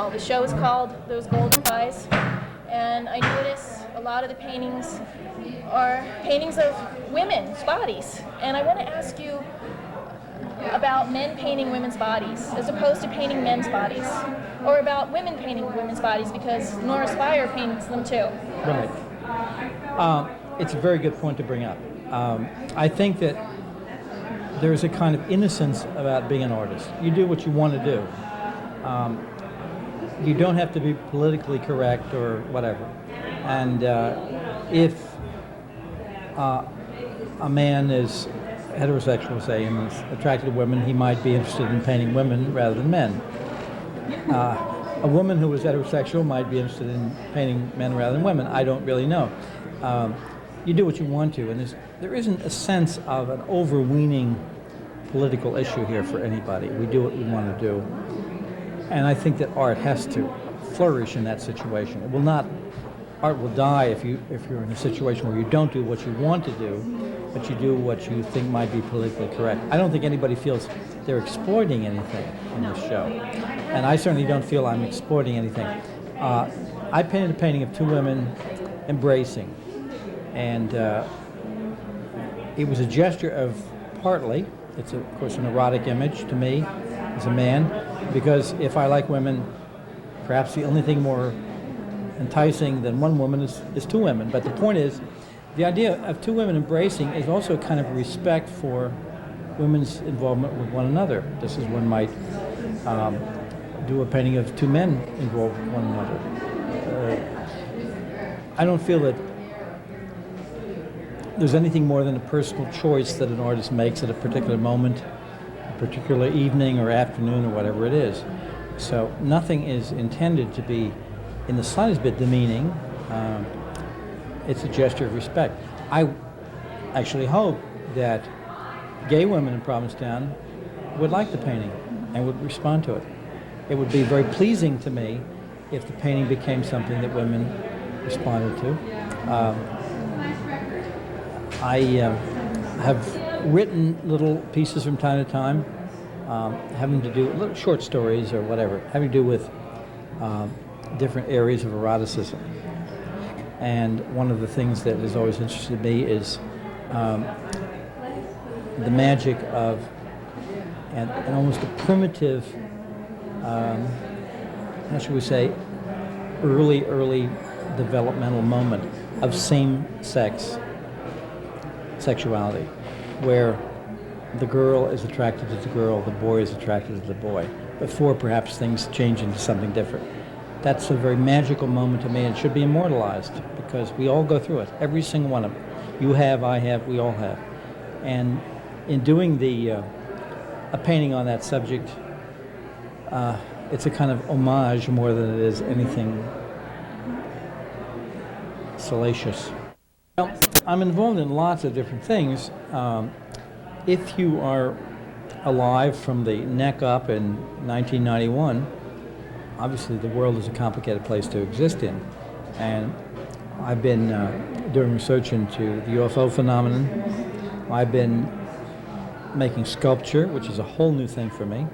all. The show is called Those Golden Eyes, and I notice a lot of the paintings are paintings of women's bodies. And I want to ask you about men painting women's bodies as opposed to painting men's bodies, or about women painting women's bodies, because Nora Spire paints them too. Right. It's a very good point to bring up. I think that there's a kind of innocence about being an artist. You do what you want to do. You don't have to be politically correct or whatever. And if a man is heterosexual, say, and is attracted to women, he might be interested in painting women rather than men. A woman who is heterosexual might be interested in painting men rather than women. I don't really know. You do what you want to, and there isn't a sense of an overweening political issue here for anybody. We do what we want to do. And I think that art has to flourish in that situation. It will not, art will die if you're in a situation where you don't do what you want to do, but you do what you think might be politically correct. I don't think anybody feels they're exploiting anything in this show. And I certainly don't feel I'm exploiting anything. I painted a painting of two women embracing. And it was a gesture of partly, it's of course an erotic image to me as a man, because if I like women, perhaps the only thing more enticing than one woman is two women. But the point is, the idea of two women embracing is also a kind of respect for women's involvement with one another. Just as one might do a painting of two men involved with one another. I don't feel that there's anything more than a personal choice that an artist makes at a particular moment, a particular evening or afternoon or whatever it is. So nothing is intended to be in the slightest bit demeaning. It's a gesture of respect. I actually hope that gay women in Provincetown would like the painting and would respond to it. It would be very pleasing to me if the painting became something that women responded to. I have written little pieces from time to time, having to do little short stories or whatever, having to do with different areas of eroticism. And one of the things that has always interested me is the magic of an almost a primitive, how should we say, early developmental moment of same-sex sexuality, where the girl is attracted to the girl, the boy is attracted to the boy, before perhaps things change into something different. That's a very magical moment to me, and it should be immortalized, because we all go through it, every single one of them. You have, I have, we all have. And in doing a painting on that subject, it's a kind of homage more than it is anything salacious. Well, I'm involved in lots of different things. If you are alive from the neck up in 1991, obviously the world is a complicated place to exist in. And I've been doing research into the UFO phenomenon. I've been making sculpture, which is a whole new thing for me.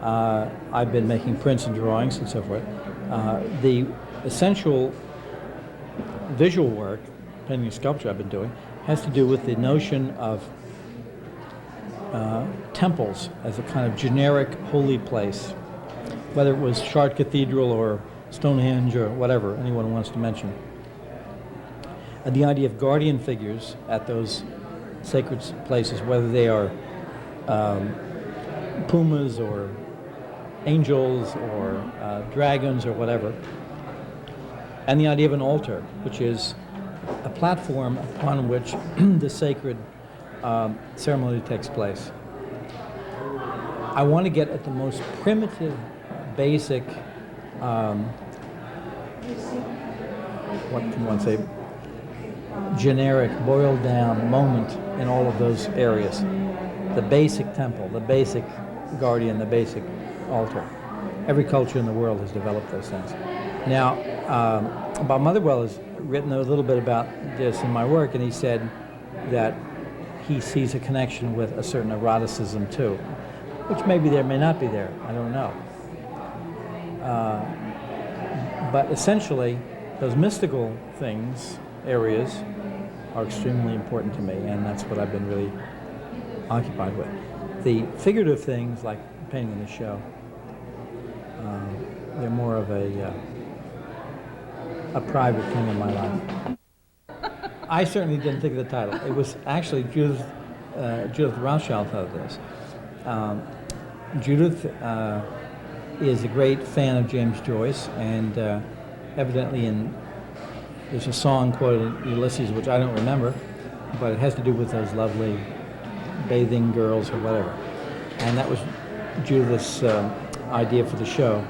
I've been making prints and drawings and so forth. The essential visual work, painting and sculpture I've been doing, has to do with the notion of temples as a kind of generic holy place, whether it was Chartres Cathedral or Stonehenge or whatever anyone wants to mention. And the idea of guardian figures at those sacred places, whether they are pumas or angels or dragons or whatever, and the idea of an altar, which is a platform upon which the sacred ceremony takes place. I want to get at the most primitive, basic, what can one say, generic, boiled down moment in all of those areas. The basic temple, the basic guardian, the basic altar. Every culture in the world has developed those things. Now, Bob Motherwell has written a little bit about this in my work, and he said that he sees a connection with a certain eroticism too, which may be there, may not be there, I don't know. But essentially, those mystical things, areas, are extremely important to me, and that's what I've been really occupied with. The figurative things, like painting in the show, they're more of a private thing in my life. I certainly didn't think of the title. It was actually Judith Rothschild thought of this. Judith is a great fan of James Joyce, and evidently there's a song quoted in Ulysses, which I don't remember, but it has to do with those lovely bathing girls or whatever. And that was Judith's idea for the show.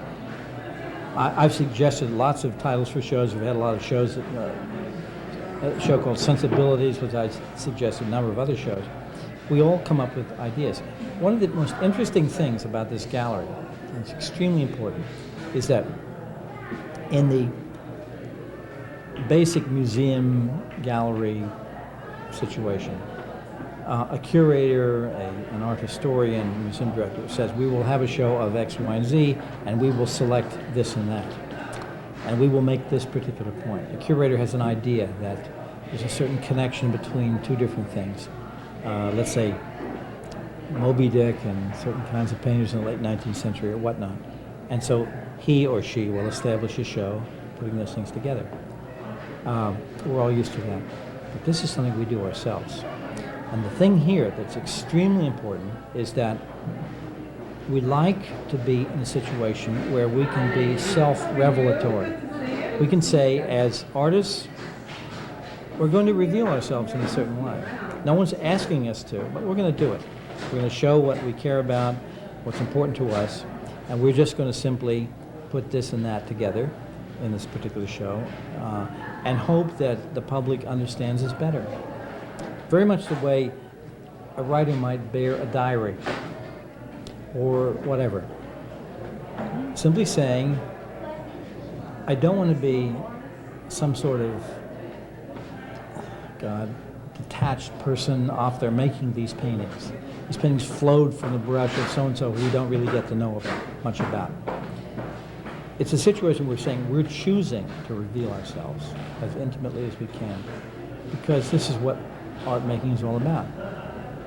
I've suggested lots of titles for shows. We've had a lot of shows, a show called Sensibilities, which I suggested, a number of other shows. We all come up with ideas. One of the most interesting things about this gallery, and it's extremely important, is that in the basic museum gallery situation, a curator, an art historian, museum director says, we will have a show of X, Y, and Z, and we will select this and that. And we will make this particular point. The curator has an idea that there's a certain connection between two different things. Let's say Moby Dick and certain kinds of painters in the late 19th century or whatnot. And so he or she will establish a show putting those things together. We're all used to that. But this is something we do ourselves. And the thing here that's extremely important is that we like to be in a situation where we can be self-revelatory. We can say, as artists, we're going to reveal ourselves in a certain way. No one's asking us to, but we're going to do it. We're going to show what we care about, what's important to us, and we're just going to simply put this and that together in this particular show and hope that the public understands us better. Very much the way a writer might bear a diary or whatever. Simply saying, I don't want to be some sort of, detached person off there making these paintings. These paintings flowed from the brush of so-and-so who we don't really get to know much about. It's a situation where we're saying we're choosing to reveal ourselves as intimately as we can, because this is what art making is all about.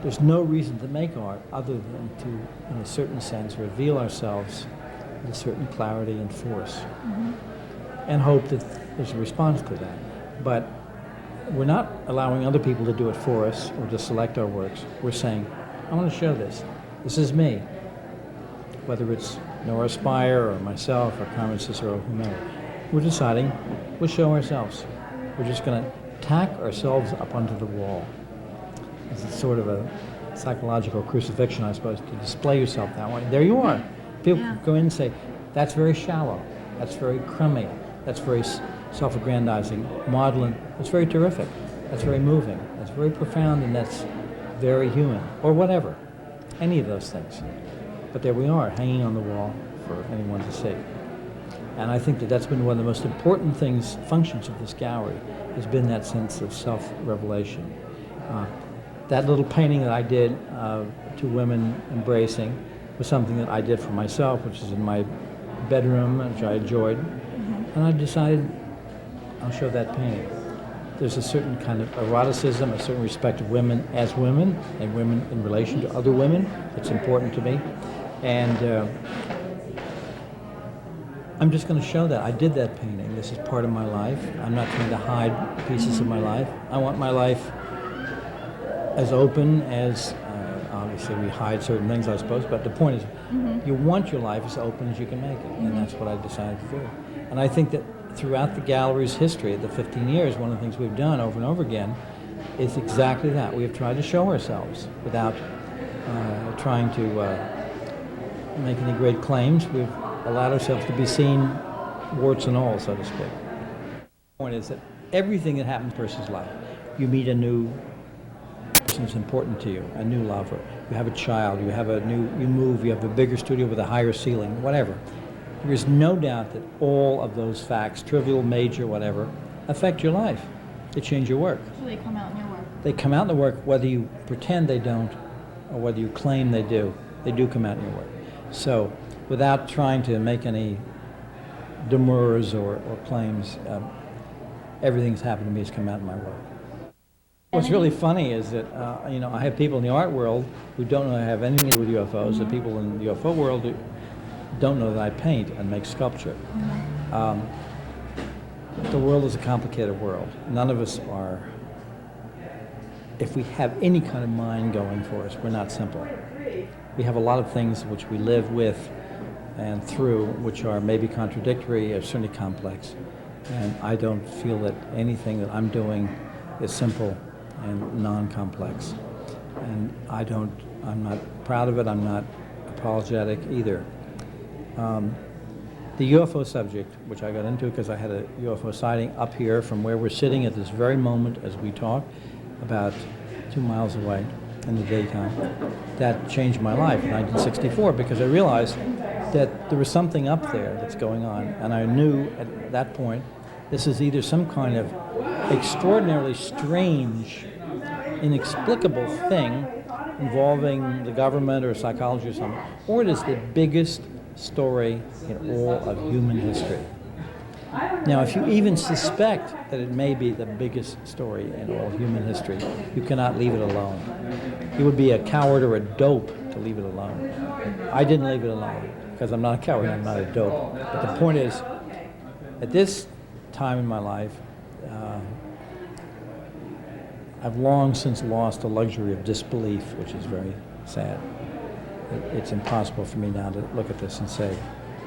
There's no reason to make art other than to, in a certain sense, reveal ourselves with a certain clarity and force, and hope that there's a response to that. But we're not allowing other people to do it for us or to select our works. We're saying, I want to show this. This is me. Whether it's Nora Spire or myself or Carmen Cicero or whomever, we're deciding we'll show ourselves. We're just going to tack ourselves up onto the wall. It's sort of a psychological crucifixion, I suppose, to display yourself that way. There you are. People go in and say, that's very shallow, that's very crummy, that's very self-aggrandizing, maudlin, that's very terrific, that's very moving, that's very profound, and that's very human, or whatever, any of those things. But there we are, hanging on the wall for anyone to see. And I think that that's been one of the most important functions of this gallery, has been that sense of self-revelation. That little painting that I did, two women embracing, was something that I did for myself, which is in my bedroom, which I enjoyed. And I decided I'll show that painting. There's a certain kind of eroticism, a certain respect of women as women, and women in relation to other women that's important to me. And I'm just going to show that. I did that painting. This is part of my life. I'm not trying to hide pieces of my life. I want my life as open as, obviously we hide certain things, I suppose, but the point is, you want your life as open as you can make it, and that's what I decided to do. And I think that throughout the gallery's history, the 15 years, one of the things we've done over and over again is exactly that. We have tried to show ourselves without trying to make any great claims. We've allowed ourselves to be seen, warts and all, so to speak. The point is that everything that happens in a person's life, you meet a new person who's important to you, a new lover, you have a child, you move, you have a bigger studio with a higher ceiling, whatever. There is no doubt that all of those facts, trivial, major, whatever, affect your life. They change your work. So they come out in your work. They come out in the work whether you pretend they don't or whether you claim they do. They do come out in your work. So without trying to make any demurs or claims. Everything's happened to me has come out in my work. What's really funny is that, I have people in the art world who don't know I have anything to do with UFOs, and people in the UFO world who don't know that I paint and make sculpture. The world is a complicated world. None of us are, if we have any kind of mind going for us, we're not simple. We have a lot of things which we live with and through, which are maybe contradictory or certainly complex. And I don't feel that anything that I'm doing is simple and non-complex. And I'm not proud of it, I'm not apologetic either. The UFO subject, which I got into because I had a UFO sighting up here from where we're sitting at this very moment as we talk, about 2 miles away in the daytime, that changed my life in 1964 because I realized that there was something up there that's going on, and I knew at that point this is either some kind of extraordinarily strange, inexplicable thing involving the government or psychology or something, or it is the biggest story in all of human history. Now, if you even suspect that it may be the biggest story in all human history, you cannot leave it alone. You would be a coward or a dope to leave it alone. I didn't leave it alone because I'm not a coward, I'm not a dope. But the point is, at this time in my life, I've long since lost the luxury of disbelief, which is very sad. It's impossible for me now to look at this and say,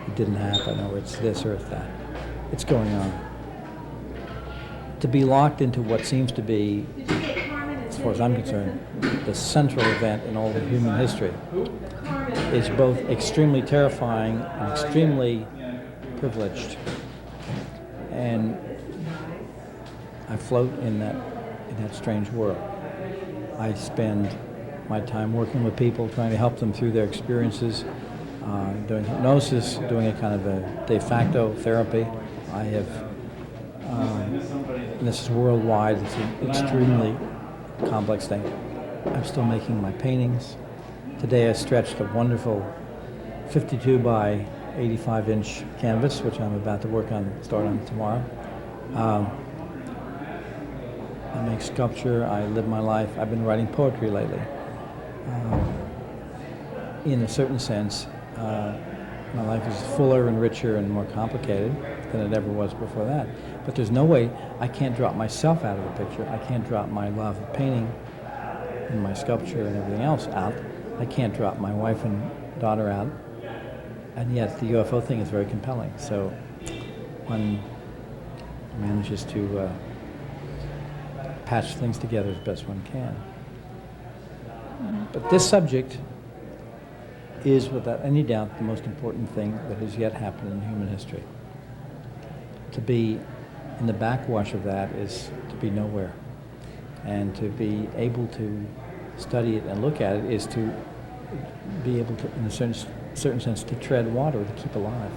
it didn't happen, or it's this or it's that. It's going on. To be locked into what seems to be, as far as I'm concerned, the central event in all of human history is both extremely terrifying and extremely privileged. And I float in that strange world. I spend my time working with people, trying to help them through their experiences, doing hypnosis, doing a kind of a de facto therapy. I have, and this is worldwide, it's an extremely complex thing. I'm still making my paintings. Today I stretched a wonderful 52 by 85 inch canvas, which I'm about to start on tomorrow. I make sculpture, I live my life. I've been writing poetry lately. In a certain sense, my life is fuller and richer and more complicated than it ever was before that. But there's no way I can't drop myself out of the picture. I can't drop my love of painting and my sculpture and everything else out. I can't drop my wife and daughter out. And yet the UFO thing is very compelling. So one manages to patch things together as best one can. But this subject is, without any doubt, the most important thing that has yet happened in human history. To be in the backwash of that is to be nowhere. And to be able to study it and look at it is to be able to, in a certain sense, to tread water, to keep alive.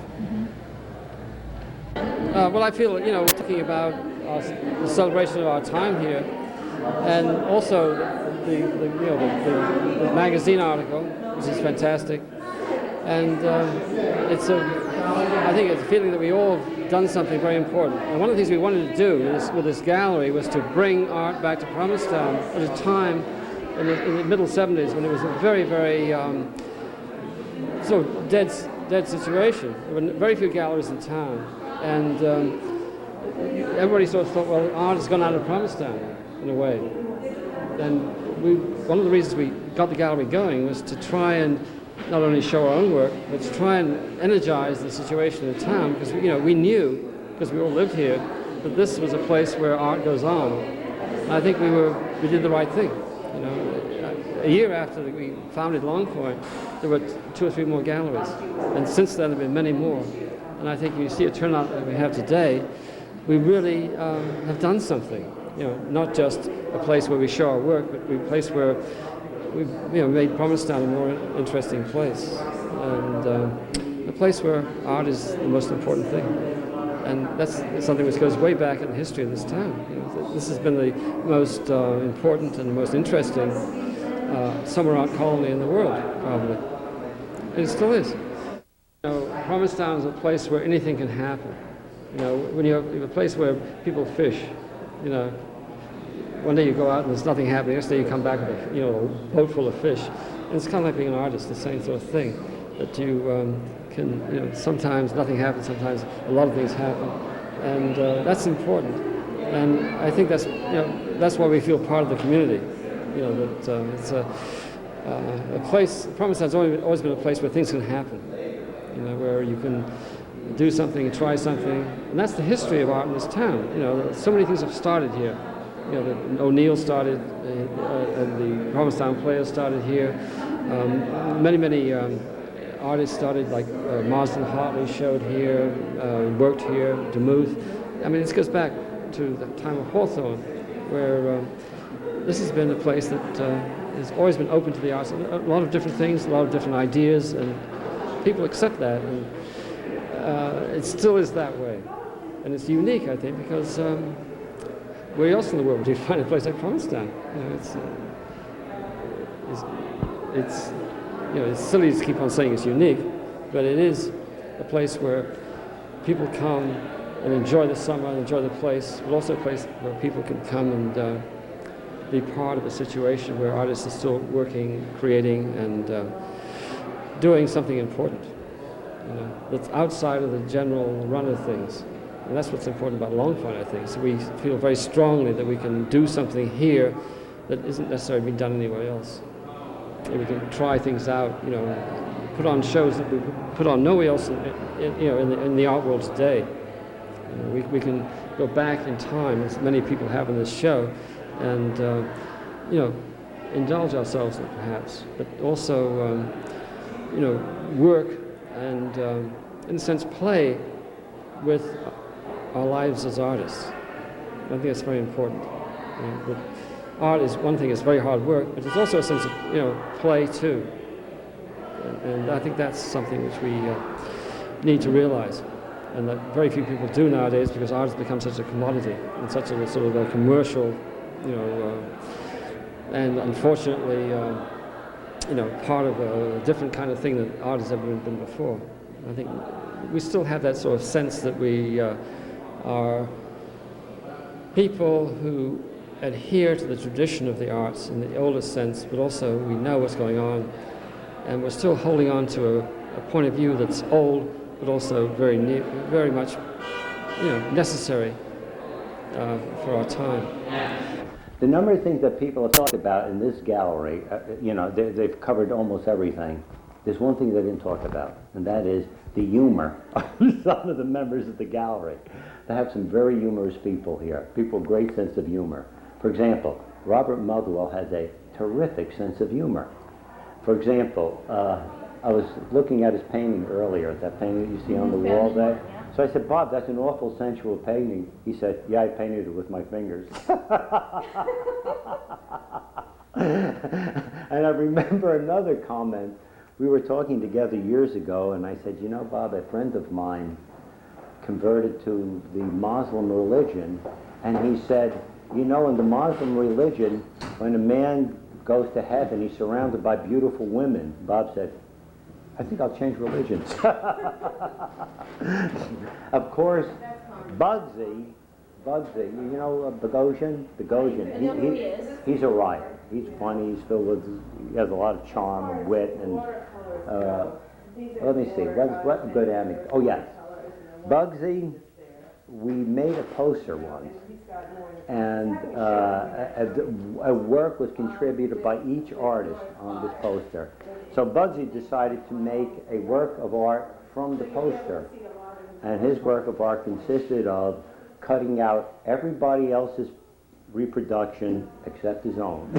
Well, I feel, we're talking about the celebration of our time here, and also the magazine article, which is fantastic, and I think it's a feeling that we all have done something very important. And one of the things we wanted to do with this gallery was to bring art back to Provincetown at a time in the middle 70s when it was a very, very sort of dead situation. There were very few galleries in town, and everybody sort of thought, well, art has gone out of Provincetown in a way. And one of the reasons we got the gallery going was to try and not only show our own work, but to try and energize the situation in the town, because we knew, because we all lived here, that this was a place where art goes on. And I think we did the right thing. A year after we founded Long Point, there were 2 or 3 more galleries, and since then there have been many more. And I think you see a turnout that we have today, we really have done something. Not just a place where we show our work, but a place where we've made Provincetown a more interesting place, and a place where art is the most important thing. And that's something which goes way back in the history of this town. This has been the most important and the most interesting summer art colony in the world, probably. And it still is. Provincetown is a place where anything can happen. You know, when you have a place where people fish, you know, one day you go out and there's nothing happening. Next day you come back with a boat full of fish. And it's kind of like being an artist, the same sort of thing. That you can, sometimes nothing happens, sometimes a lot of things happen, and that's important. And I think that's why we feel part of the community. You know, that it's a place. Provincetown's always been a place where things can happen. You know, where you can do something, try something, and that's the history of art in this town. You know, so many things have started here. You know, O'Neill started, the Provincetown Players started here. Many artists started, like Marsden Hartley showed here, worked here, Demuth. I mean, this goes back to the time of Hawthorne, where this has been a place that has always been open to the arts. A lot of different things, a lot of different ideas, and people accept that. And it still is that way. And it's unique, I think, because where else in the world do you find a place like Provincetown? You know, it's silly to keep on saying it's unique, but it is a place where people come and enjoy the summer, and enjoy the place, but also a place where people can come and be part of a situation where artists are still working, creating, and doing something important. You know, that's outside of the general run of things. And that's what's important about Longfont, I think. So we feel very strongly that we can do something here that isn't necessarily being done anywhere else. And we can try things out, you know, put on shows that we put on nowhere else in the art world today. You know, we can go back in time, as many people have in this show, and indulge ourselves in it perhaps, but also work and in a sense play with our lives as artists. I think that's very important. You know, but art is one thing; it's very hard work, but it's also a sense of play too. And I think that's something which we need to realize, and that very few people do nowadays, because art has become such a commodity and such a sort of a commercial, and unfortunately, part of a different kind of thing that art has ever been before. I think we still have that sort of sense that we are people who adhere to the tradition of the arts in the oldest sense, but also we know what's going on, and we're still holding on to a point of view that's old, but also very much, necessary for our time. The number of things that people have talked about in this gallery, they've covered almost everything. There's one thing they didn't talk about, and that is the humor of some of the members of the gallery. They have some very humorous people here, people with great sense of humor. For example, Robert Motherwell has a terrific sense of humor. For example, I was looking at his painting earlier, that painting you see on the wall there. So I said, Bob, that's an awful sensual painting. He said, yeah, I painted it with my fingers. And I remember another comment. We were talking together years ago, and I said, Bob, a friend of mine converted to the Muslim religion, and he said, in the Muslim religion, when a man goes to heaven, he's surrounded by beautiful women. Bob said, I think I'll change religions. Of course, Bugsy, Bogosian, he's a riot. He's funny, he has a lot of charm and wit, and let me see, what a good anecdote. Oh yes, Bugsy, we made a poster once, and a work was contributed by each artist on this poster. So Bugsy decided to make a work of art from the poster, and his work of art consisted of cutting out everybody else's reproduction except his own.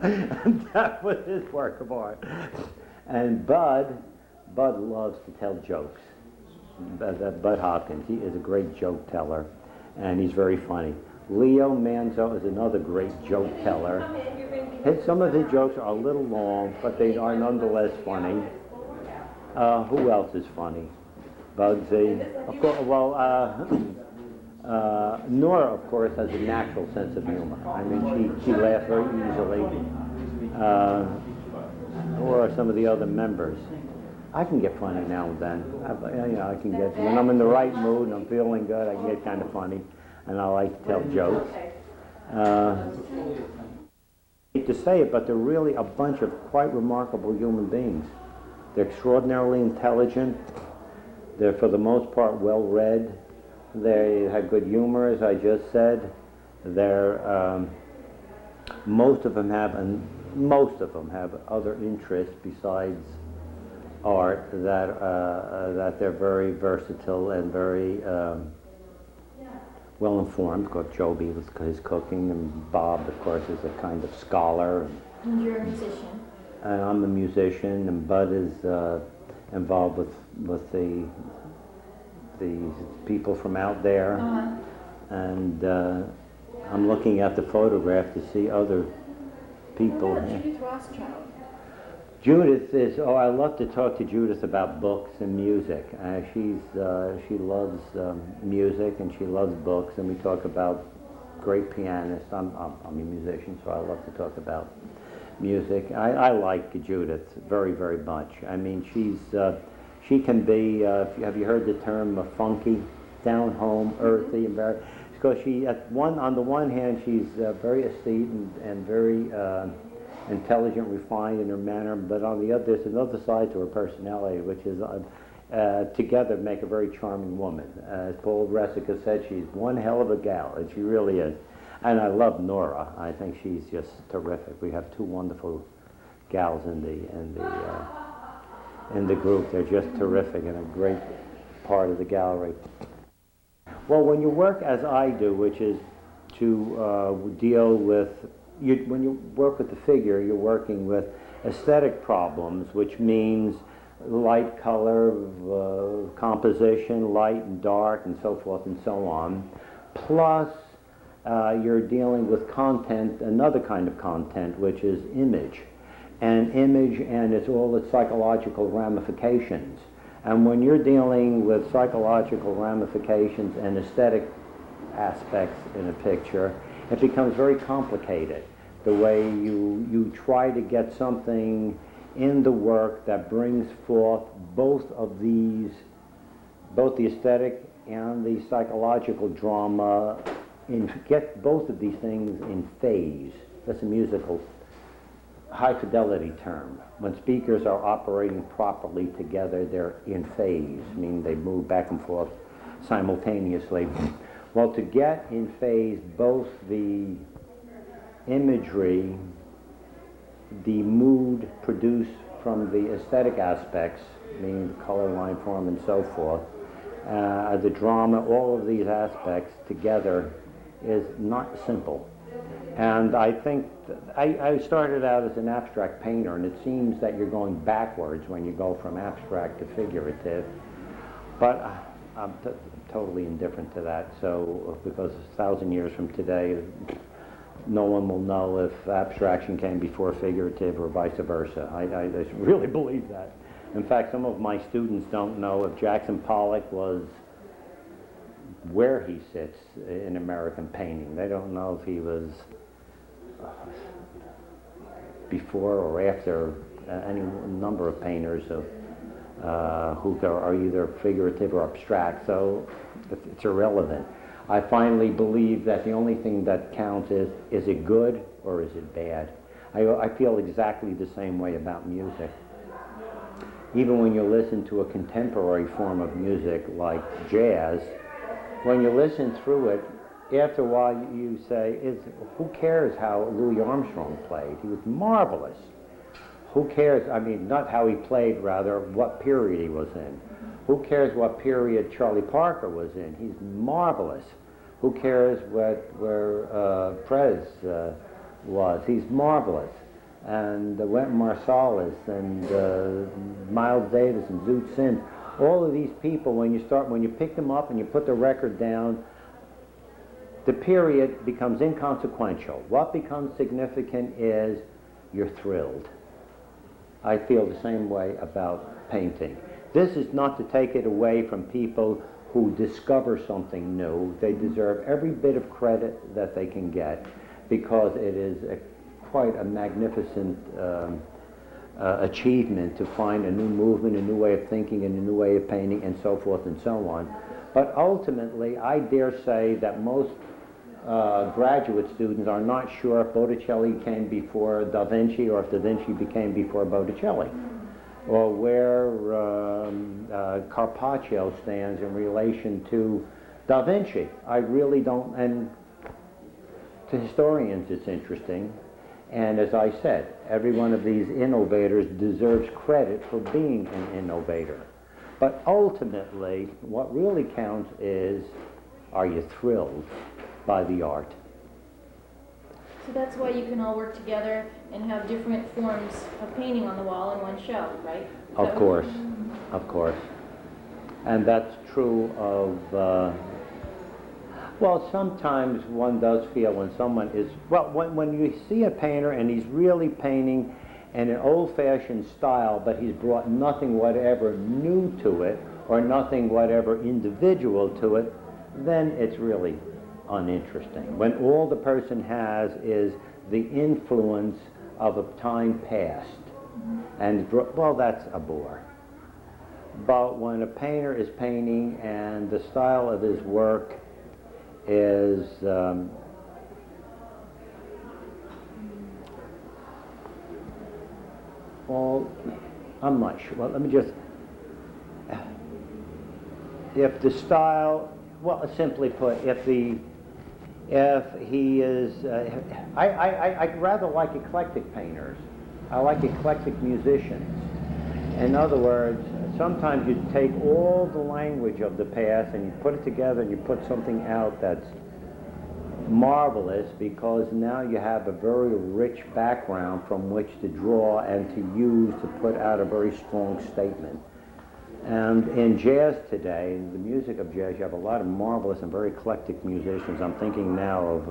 And that was his work of art. And Bud loves to tell jokes. Bud Hopkins, he is a great joke teller, and he's very funny. Leo Manzo is another great joke teller. Some of his jokes are a little long, but they are nonetheless funny. Who else is funny? Bugsy. Of course, Nora, of course, has a natural sense of humor. I mean, she laughs very easily. Who are some of the other members? I can get funny now and then. I can get, when I'm in the right mood and I'm feeling good, I can get kind of funny, and I like to tell jokes. I hate to say it, but they're really a bunch of quite remarkable human beings. They're extraordinarily intelligent. They're, for the most part, well-read. They have good humor, as I just said. They're, most of them have other interests besides art, that they're very versatile and very well informed. Of course, Joby with his cooking, and Bob, of course, is a kind of scholar. And you're a musician. And I'm a musician, and Bud is involved with the people from out there. And I'm looking at the photograph to see other people. Yeah, Judith Rothschild. Judith is, I love to talk to Judith about books and music. She loves music, and she loves books, and we talk about great pianists. I'm a musician, so I love to talk about music. I like Judith very, very much. I mean, she can be, have you heard the term funky, down home, earthy, and very, because on the one hand, she's very astute and very intelligent, refined in her manner, but on the other, there's another side to her personality, which is together make a very charming woman. As Paul Resica said, she's one hell of a gal, and she really is. And I love Nora. I think she's just terrific. We have two wonderful gals in the group. They're just terrific and a great part of the gallery. Well, when you work as I do, which is to deal with, when you work with the figure, you're working with aesthetic problems, which means light, color, composition, light and dark, and so forth and so on. Plus, you're dealing with content, another kind of content, which is image. And it's all its psychological ramifications. And when you're dealing with psychological ramifications and aesthetic aspects in a picture, it becomes very complicated. The way you try to get something in the work that brings forth both the aesthetic and the psychological drama, get both of these things in phase. That's a musical high-fidelity term. When speakers are operating properly together, they're in phase, meaning they move back and forth simultaneously. Well, to get in phase both the imagery, the mood produced from the aesthetic aspects, meaning the color, line, form, and so forth, the drama, all of these aspects together is not simple. And I think, I started out as an abstract painter, and it seems that you're going backwards when you go from abstract to figurative. But I'm totally indifferent to that, so, because 1,000 years from today, no one will know if abstraction came before figurative or vice versa. I really believe that. In fact, some of my students don't know if Jackson Pollock was where he sits in American painting. They don't know if he was before or after any number of painters who are either figurative or abstract, so it's irrelevant. I finally believe that the only thing that counts is it good or is it bad? I feel exactly the same way about music. Even when you listen to a contemporary form of music like jazz, when you listen through it, after a while you say, who cares how Louis Armstrong played? He was marvelous. Who cares, I mean, not how he played, rather, what period he was in. Who cares what period Charlie Parker was in? He's marvelous. Who cares where Prez was? He's marvelous. And Wynton Marsalis and Miles Davis and Zoot Sims, all of these people, when you pick them up and you put the record down, the period becomes inconsequential. What becomes significant is you're thrilled. I feel the same way about painting. This is not to take it away from people who discover something new. They deserve every bit of credit that they can get, because it is quite a magnificent achievement to find a new movement, a new way of thinking, and a new way of painting, and so forth and so on. But ultimately, I dare say that most graduate students are not sure if Botticelli came before Da Vinci or if Da Vinci became before Botticelli, or where Carpaccio stands in relation to Da Vinci. I really don't, and to historians it's interesting. And as I said, every one of these innovators deserves credit for being an innovator. But ultimately, what really counts is, are you thrilled by the art? So that's why you can all work together and have different forms of painting on the wall in one show, right? Of course, of course. And that's true of, well, sometimes one does feel when someone is, well, when you see a painter and he's really painting in an old-fashioned style, but he's brought nothing whatever new to it, or nothing whatever individual to it, then it's really uninteresting. When all the person has is the influence of a time past, and, well, that's a bore. But when a painter is painting and the style of his work is well, I'm not sure. Well, let me just, if the style, well, simply put, if he is, I rather like eclectic painters. I like eclectic musicians. In other words, sometimes you take all the language of the past and you put it together and you put something out that's marvelous, because now you have a very rich background from which to draw and to use to put out a very strong statement. And in jazz today, in the music of jazz, you have a lot of marvelous and very eclectic musicians. I'm thinking now of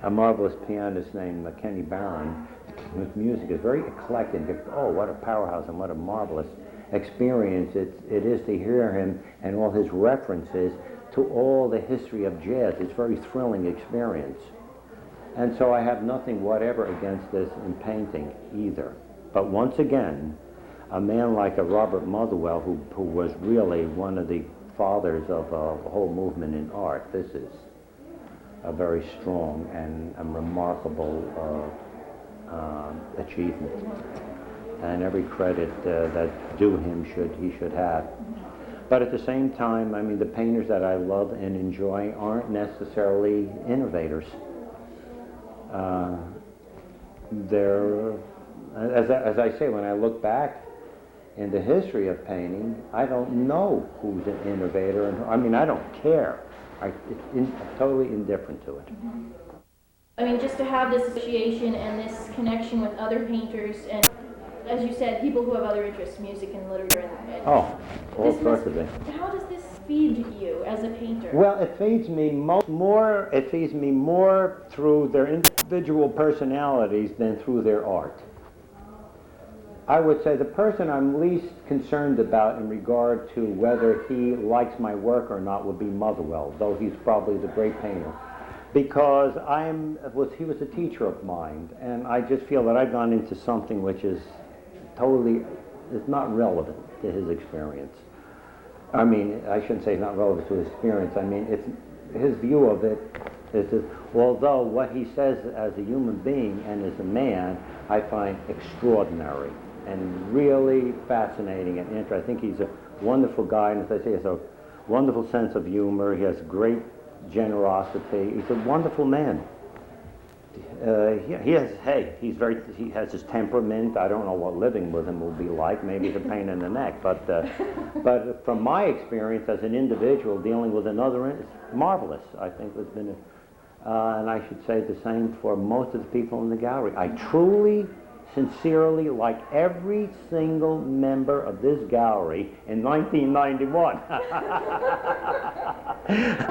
a marvelous pianist named Kenny Barron, whose music is very eclectic. Oh, what a powerhouse and what a marvelous experience it is to hear him and all his references to all the history of jazz. It's a very thrilling experience. And so I have nothing whatever against this in painting either. But once again, a man like a Robert Motherwell, who was really one of the fathers of a whole movement in art, this is a very strong and a remarkable achievement. And every credit that's due him he should have. But at the same time, I mean, the painters that I love and enjoy aren't necessarily innovators. They're, as I say, when I look back in the history of painting, I don't know who's an innovator, and I mean, I don't care. I'm totally indifferent to it. I mean, just to have this association and this connection with other painters and, as you said, people who have other interests, music and literature. And all sorts of it. How does this feed you as a painter? Well, it feeds me more. It feeds me more through their individual personalities than through their art. I would say the person I'm least concerned about in regard to whether he likes my work or not would be Motherwell, though he's probably the great painter. Because he was a teacher of mine, and I just feel that I've gone into something which is not relevant to his experience. I mean, I shouldn't say it's not relevant to his experience. I mean, it's his view of it is that although what he says as a human being and as a man, I find extraordinary and really fascinating and interesting. I think he's a wonderful guy, and as I say, he has a wonderful sense of humor. He has great generosity. He's a wonderful man. He has his temperament. I don't know what living with him will be like. Maybe it's a pain in the neck. But from my experience as an individual dealing with another, it's marvelous. I think it's been, and I should say the same for most of the people in the gallery. I truly, sincerely like every single member of this gallery in 1991.